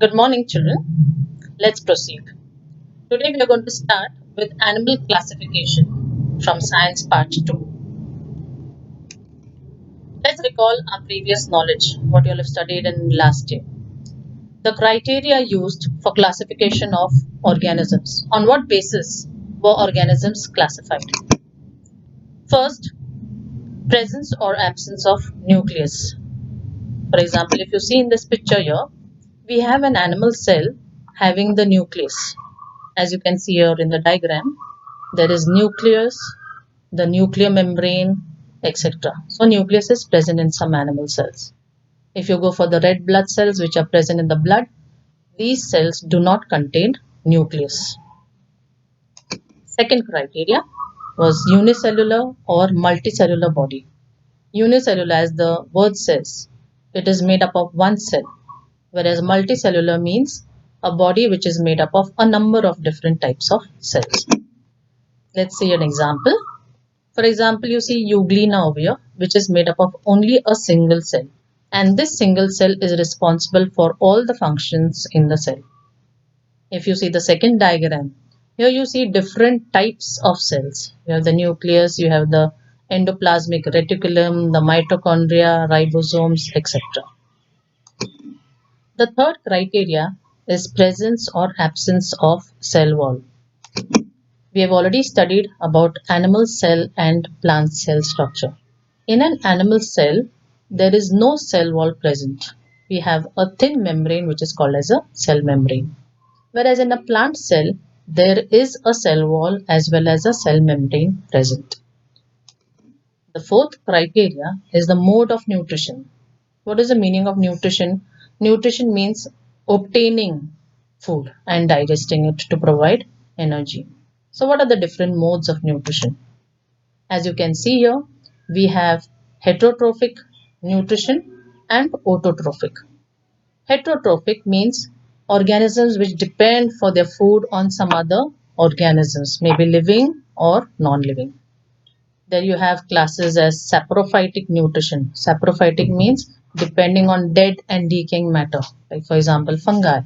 Good morning, children. Let's proceed. Today we are going to start with animal classification from Science Part 2. Let's recall our previous knowledge, what you all have studied in last year. The criteria used for classification of organisms. On what basis were organisms classified? First, presence or absence of nucleus. For example, if you see in this picture here, we have an animal cell having the nucleus. As you can see here in the diagram, there is nucleus, the nuclear membrane, etc. So nucleus is present in some animal cells. If you go for the red blood cells which are present in the blood, these cells do not contain nucleus. Second criteria was unicellular or multicellular body. Unicellular, as the word says, it is made up of one cell, whereas multicellular means a body which is made up of a number of different types of cells. Let's see an example. For example, you see euglena over here, which is made up of only a single cell. And this single cell is responsible for all the functions in the cell. If you see the second diagram, here you see different types of cells. You have the nucleus, you have the endoplasmic reticulum, the mitochondria, ribosomes, etc. The third criteria is presence or absence of cell wall. We have already studied about animal cell and plant cell structure. In an animal cell, there is no cell wall present. We have a thin membrane which is called as a cell membrane. Whereas in a plant cell, there is a cell wall as well as a cell membrane present. The fourth criteria is the mode of nutrition. What is the meaning of nutrition? Nutrition means obtaining food and digesting it to provide energy. So, what are the different modes of nutrition? As you can see here, we have heterotrophic nutrition and autotrophic. Heterotrophic means organisms which depend for their food on some other organisms, maybe living or non-living. There you have classes as saprophytic nutrition. Saprophytic means depending on dead and decaying matter, like for example fungi.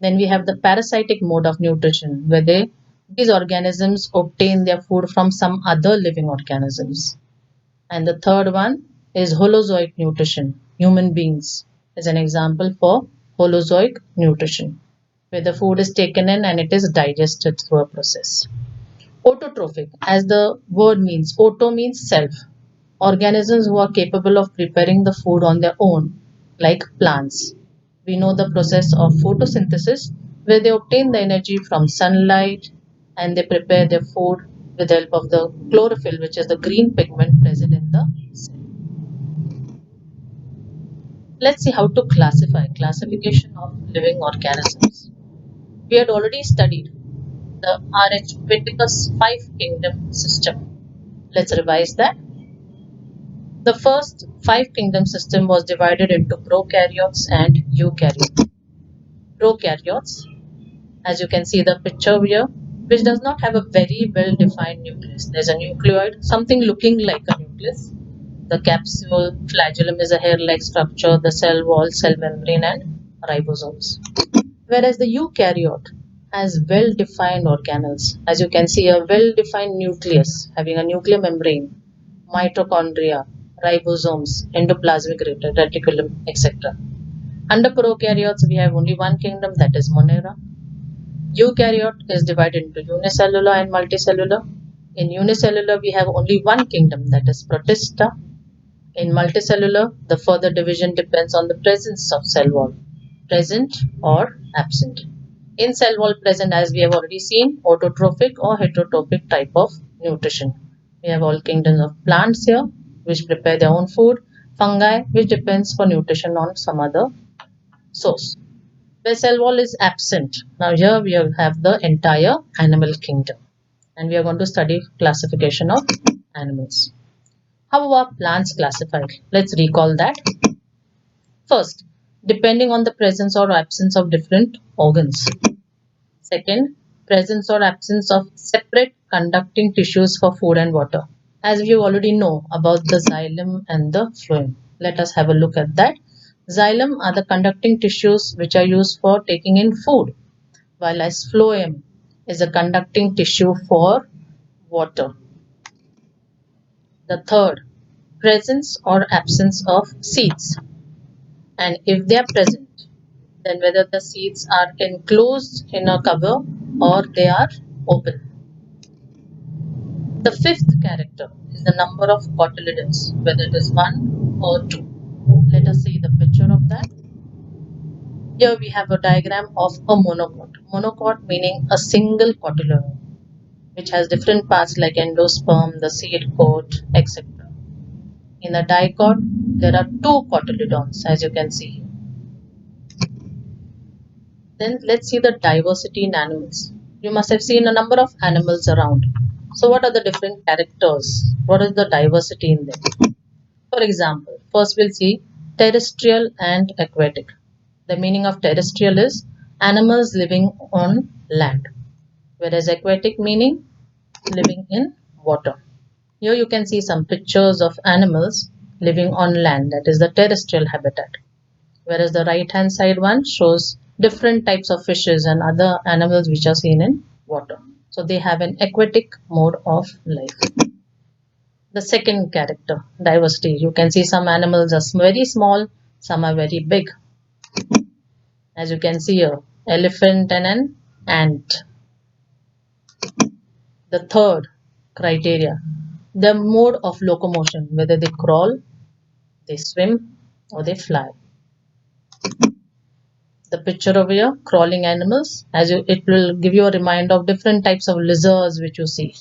Then we have the parasitic mode of nutrition, where these organisms obtain their food from some other living organisms. And the third one is holozoic nutrition. Human beings is an example for holozoic nutrition, where the food is taken in and it is digested through a process. Autotrophic, as the word means, auto means self. Organisms who are capable of preparing the food on their own, like plants. We know the process of photosynthesis, where they obtain the energy from sunlight and they prepare their food with the help of the chlorophyll, which is the green pigment present in the cell. Let's see how to classification of living organisms. We had already studied the RH Pittacus 5 kingdom system. Let's revise that. The first 5 kingdom system was divided into prokaryotes and eukaryotes. Prokaryotes, as you can see the picture here, which does not have a very well defined nucleus. There's a nucleoid, something looking like a nucleus. The capsule, flagellum is a hair-like structure, the cell wall, cell membrane, and ribosomes. Whereas the eukaryote has well-defined organelles. As you can see, a well-defined nucleus having a nuclear membrane, mitochondria, ribosomes, endoplasmic reticulum, etc. Under prokaryotes, we have only one kingdom, that is Monera. Eukaryote is divided into unicellular and multicellular. In unicellular, we have only one kingdom, that is Protista. In multicellular, the further division depends on the presence of cell wall, present or absent. In cell wall present, as we have already seen, autotrophic or heterotrophic type of nutrition. We have all kingdoms of plants here, which prepare their own food, fungi, which depends for nutrition on some other source. Where cell wall is absent. Now here we have the entire animal kingdom, and we are going to study classification of animals. How are plants classified? Let's recall that. First, depending on the presence or absence of different organs. Second, presence or absence of separate conducting tissues for food and water. As we already know about the xylem and the phloem. Let us have a look at that. Xylem are the conducting tissues which are used for taking in food, while as phloem is a conducting tissue for water. The third, presence or absence of seeds. And if they are present, then whether the seeds are enclosed in a cover or they are open. The fifth character is the number of cotyledons, whether it is 1 or 2. Let us see the picture of that. Here we have a diagram of a monocot. Monocot meaning a single cotyledon, which has different parts like endosperm, the seed coat, etc. In a dicot, there are two cotyledons, as you can see. Then let's see the diversity in animals. You must have seen a number of animals around. So what are the different characters? What is the diversity in them? For example, first we'll see terrestrial and aquatic. The meaning of terrestrial is animals living on land, whereas aquatic meaning living in water. Here you can see some pictures of animals living on land, that is the terrestrial habitat, whereas the right hand side one shows different types of fishes and other animals which are seen in water. So they have an aquatic mode of life. The second character, diversity. You can see some animals are very small, some are very big. As you can see here, elephant and an ant. The third criteria, the mode of locomotion, whether they crawl, they swim, or they fly. The picture over here, crawling animals, it will give you a reminder of different types of lizards which you see.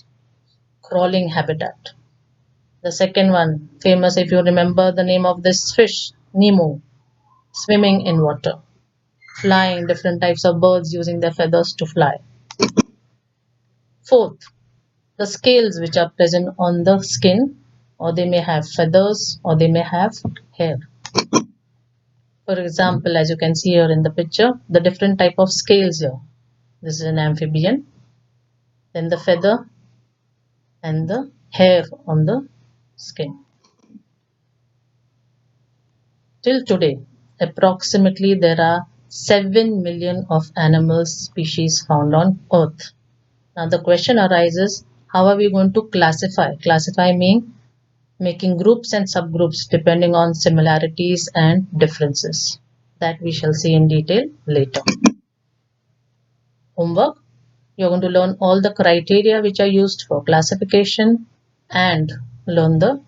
Crawling habitat. The second one, famous if you remember the name of this fish, Nemo, swimming in water. Flying, different types of birds using their feathers to fly. Fourth, the scales which are present on the skin, or they may have feathers or they may have hair. For example, as you can see here in the picture, the different type of scales here. This is an amphibian, then the feather and the hair on the skin. Till today, approximately there are 7 million of animal species found on Earth. Now the question arises, how are we going to classify? Classify means making groups and subgroups depending on similarities and differences. That we shall see in detail later. Homework. You're going to learn all the criteria which are used for classification and learn the